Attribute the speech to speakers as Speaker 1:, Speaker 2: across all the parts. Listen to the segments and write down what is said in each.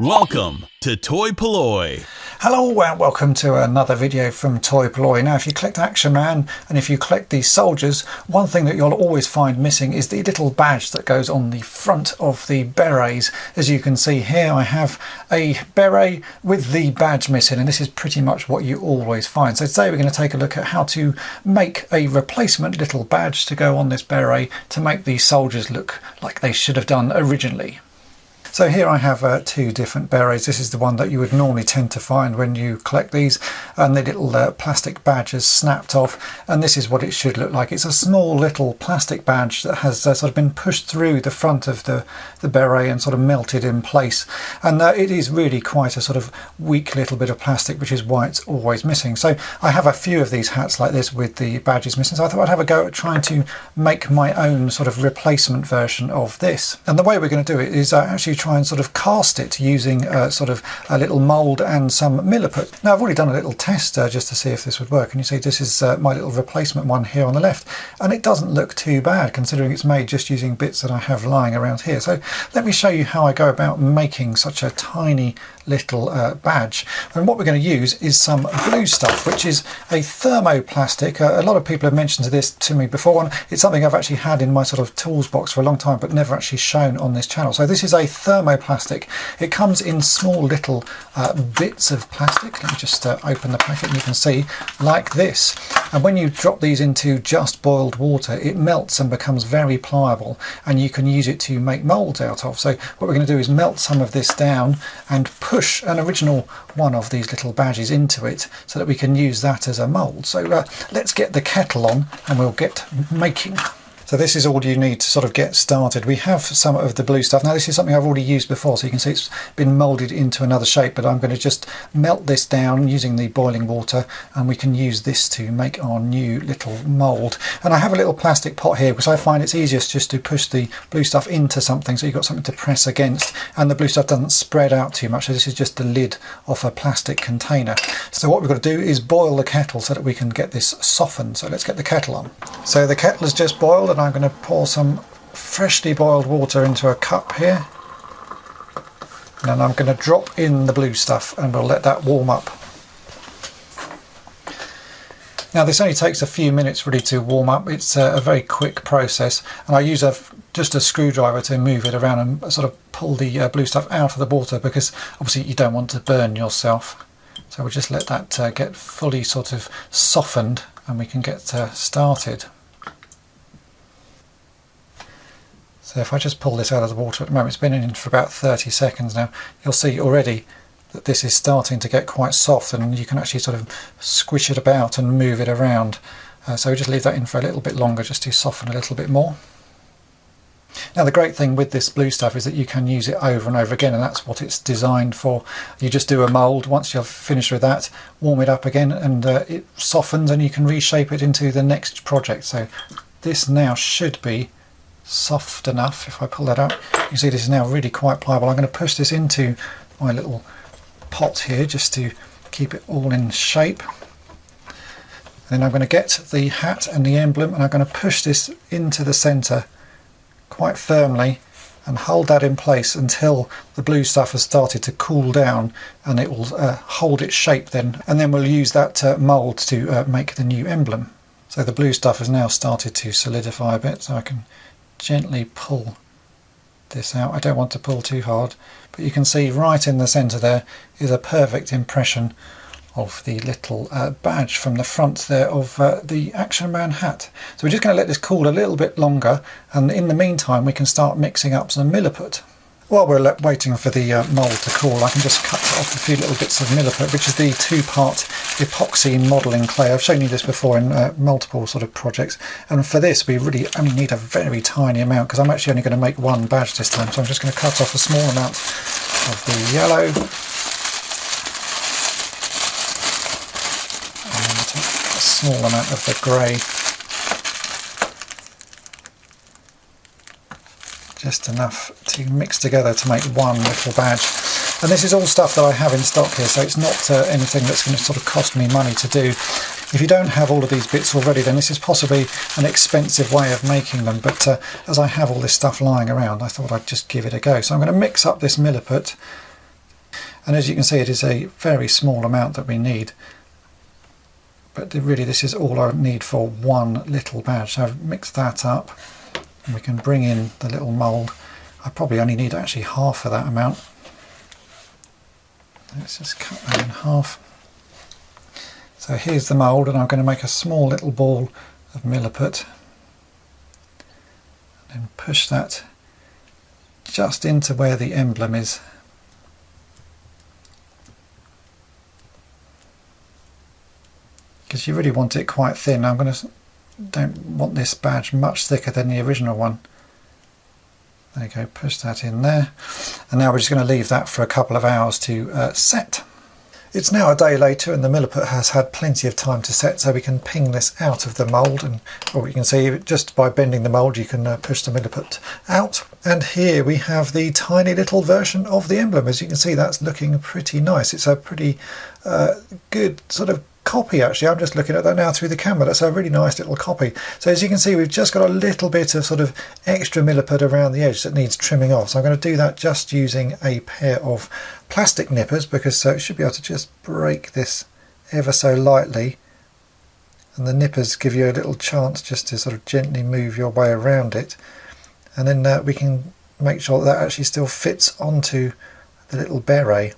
Speaker 1: Welcome to toy-polloi.
Speaker 2: Hello and welcome to another video from toy-polloi. Now if you collect Action Man and if you collect these soldiers, one thing that you'll always find missing is the little badge that goes on the front of the berets. As you can see here, I have a beret with the badge missing, and this is pretty much what you always find. So today we're going to take a look at how to make a replacement little badge to go on this beret to make these soldiers look like they should have done originally. So here I have two different berets. This is the one that you would normally tend to find when you collect these, and the little plastic badge is snapped off, and this is what it should look like. It's a small little plastic badge that has sort of been pushed through the front of the beret and sort of melted in place, and it is really quite a sort of weak little bit of plastic, which is why it's always missing. So I have a few of these hats like this with the badges missing, so I thought I'd have a go at trying to make my own sort of replacement version of this. And the way we're going to do it is actually try and sort of cast it using sort of a little mould and some Milliput. Now I've already done a little test just to see if this would work, and you see this is my little replacement one here on the left, and it doesn't look too bad considering it's made just using bits that I have lying around here. So let me show you how I go about making such a tiny little badge. And what we're going to use is some blue stuff, which is a thermoplastic. A lot of people have mentioned this to me before, and it's something I've actually had in my sort of tools box for a long time but never actually shown on this channel. So this is a thermoplastic. It comes in small little bits of plastic. Let me just open the packet and you can see like this, and when you drop these into just boiled water it melts and becomes very pliable, and you can use it to make moulds out of. So what we're going to do is melt some of this down and push an original one of these little badges into it so that we can use that as a mould. So let's get the kettle on and we'll get making. So this is all you need to sort of get started. We have some of the blue stuff. Now this is something I've already used before, so you can see it's been moulded into another shape, but I'm going to just melt this down using the boiling water, and we can use this to make our new little mould. And I have a little plastic pot here because I find it's easiest just to push the blue stuff into something so you've got something to press against, and the blue stuff doesn't spread out too much. So this is just the lid of a plastic container. So what we've got to do is boil the kettle so that we can get this softened. So let's get the kettle on. So the kettle has just boiled, and I'm going to pour some freshly boiled water into a cup here, and then I'm going to drop in the blue stuff and we'll let that warm up. Now this only takes a few minutes really to warm up. It's a very quick process, and I use just a screwdriver to move it around and sort of pull the blue stuff out of the water, because obviously you don't want to burn yourself. So we'll just let that get fully sort of softened and we can get started. So if I just pull this out of the water at the moment, it's been in for about 30 seconds now, you'll see already that this is starting to get quite soft, and you can actually sort of squish it about and move it around. So we just leave that in for a little bit longer just to soften a little bit more. Now the great thing with this blue stuff is that you can use it over and over again, and that's what it's designed for. You just do a mould. Once you're finished with that, warm it up again, and it softens and you can reshape it into the next project. So this now should be soft enough. If I pull that out, you can see this is now really quite pliable. I'm going to push this into my little pot here just to keep it all in shape. Then I'm going to get the hat and the emblem, and I'm going to push this into the centre quite firmly and hold that in place until the blue stuff has started to cool down, and it will hold its shape then, and then we'll use that mould to make the new emblem. So the blue stuff has now started to solidify a bit, so I can gently pull this out. I don't want to pull too hard, but you can see right in the centre there is a perfect impression of the little badge from the front there of the Action Man hat. So we're just going to let this cool a little bit longer, and in the meantime we can start mixing up some Milliput. While we're waiting for the mould to cool, I can just cut off a few little bits of Milliput, which is the two-part epoxy modelling clay. I've shown you this before in multiple sort of projects, and for this we really only need a very tiny amount, because I'm actually only going to make one badge this time. So I'm just going to cut off a small amount of the yellow, and a small amount of the grey. Just enough to mix together to make one little badge. And this is all stuff that I have in stock here, so it's not anything that's going to sort of cost me money to do. If you don't have all of these bits already, then this is possibly an expensive way of making them, but as I have all this stuff lying around, I thought I'd just give it a go. So I'm going to mix up this Milliput And as you can see, it is a very small amount that we need. But really this is all I need for one little badge. So I've mixed that up and we can bring in the little mould. I probably only need actually half of that amount. Let's just cut that in half. So here's the mould, and I'm going to make a small little ball of Milliput. And then push that just into where the emblem is. Because you really want it quite thin. Don't want this badge much thicker than the original one. There you go, push that in there. And now we're just going to leave that for a couple of hours to set. It's now a day later and the Milliput has had plenty of time to set, so we can ping this out of the mould, and you can see just by bending the mould you can push the Milliput out. And here we have the tiny little version of the emblem. As you can see, that's looking pretty nice. It's a pretty good sort of copy actually. I'm just looking at that now through the camera. That's a really nice little copy. So as you can see, we've just got a little bit of sort of extra Milliput around the edge that needs trimming off. So I'm going to do that just using a pair of plastic nippers, because it should be able to just break this ever so lightly, and the nippers give you a little chance just to sort of gently move your way around it, and then we can make sure that actually still fits onto the little beret.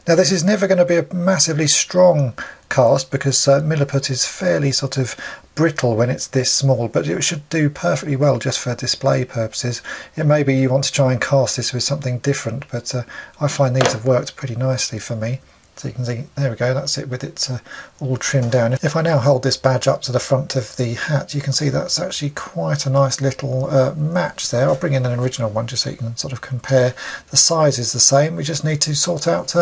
Speaker 2: Now this is never going to be a massively strong cast, because Milliput is fairly sort of brittle when it's this small, but it should do perfectly well just for display purposes. It may be you want to try and cast this with something different, but I find these have worked pretty nicely for me. So you can see, there we go, that's it with it all trimmed down. If I now hold this badge up to the front of the hat, you can see that's actually quite a nice little match there. I'll bring in an original one just so you can sort of compare. The size is the same, we just need to sort out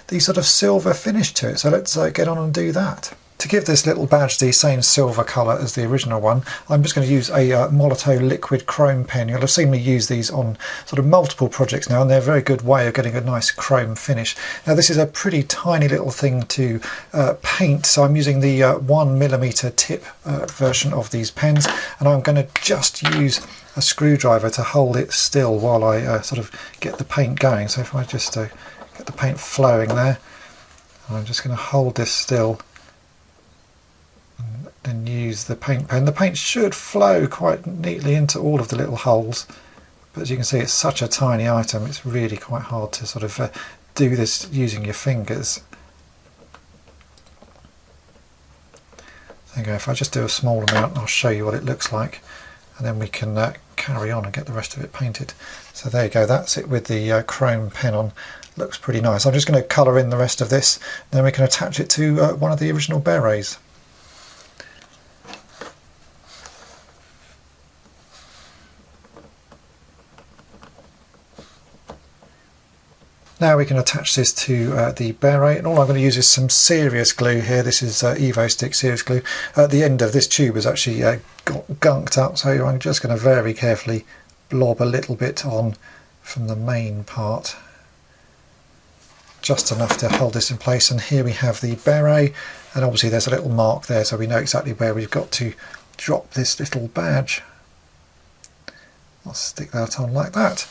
Speaker 2: the sort of silver finish to it. So let's get on and do that. To give this little badge the same silver colour as the original one, I'm just going to use a Molotow Liquid chrome pen. You'll have seen me use these on sort of multiple projects now, and they're a very good way of getting a nice chrome finish. Now this is a pretty tiny little thing to paint, so I'm using the 1mm tip version of these pens, and I'm going to just use a screwdriver to hold it still while I sort of get the paint going. So if I just get the paint flowing there, I'm just going to hold this still and use the paint pen. The paint should flow quite neatly into all of the little holes, but as you can see, it's such a tiny item, it's really quite hard to sort of do this using your fingers. There you go, if I just do a small amount I'll show you what it looks like, and then we can carry on and get the rest of it painted. So there you go, that's it with the chrome pen on. Looks pretty nice. I'm just going to colour in the rest of this, then we can attach it to one of the original berets. Now we can attach this to the beret, and all I'm going to use is some serious glue here. This is Evo Stick serious glue. The end of this tube is actually got gunked up, so I'm just going to very carefully blob a little bit on from the main part. Just enough to hold this in place, and here we have the beret, and obviously there's a little mark there so we know exactly where we've got to drop this little badge. I'll stick that on like that,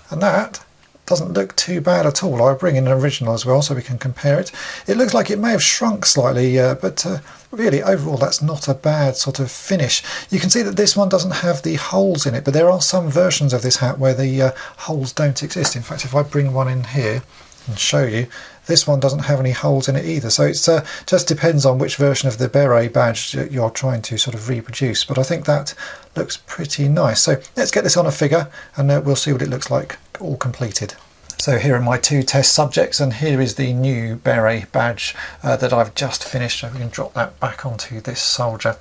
Speaker 2: and that doesn't look too bad at all. I'll bring in an original as well so we can compare it. It looks like it may have shrunk slightly, but really overall that's not a bad sort of finish. You can see that this one doesn't have the holes in it, but there are some versions of this hat where the holes don't exist. In fact, if I bring one in here and show you, this one doesn't have any holes in it either. So it's just depends on which version of the beret badge you're trying to sort of reproduce, but I think that looks pretty nice. So let's get this on a figure and we'll see what it looks like all completed. So here are my two test subjects, and here is the new beret badge that I've just finished. So we can drop that back onto this soldier.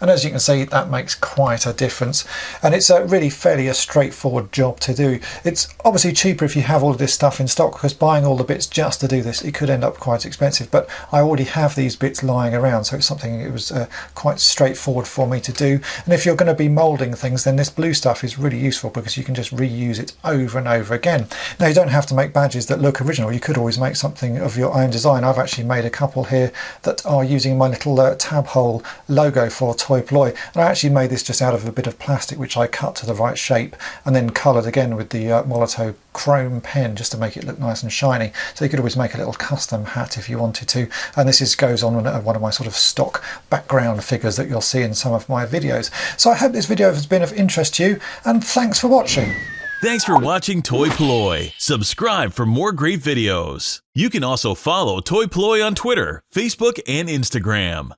Speaker 2: And as you can see, that makes quite a difference, and it's really fairly a straightforward job to do. It's obviously cheaper if you have all of this stuff in stock, because buying all the bits just to do this, it could end up quite expensive, but I already have these bits lying around, so it's something it was quite straightforward for me to do. And if you're going to be moulding things, then this blue stuff is really useful because you can just reuse it over and over again. Now you don't have to make badges that look original, you could always make something of your own design. I've actually made a couple here that are using my little tab hole logo for toy-polloi, and I actually made this just out of a bit of plastic which I cut to the right shape and then coloured again with the Molotow chrome pen just to make it look nice and shiny. So you could always make a little custom hat if you wanted to, and this goes on one of my sort of stock background figures that you'll see in some of my videos. So I hope this video has been of interest to you, and thanks for watching.
Speaker 1: Thanks for watching toy-polloi. Subscribe for more great videos. You can also follow toy-polloi on Twitter, Facebook, and Instagram.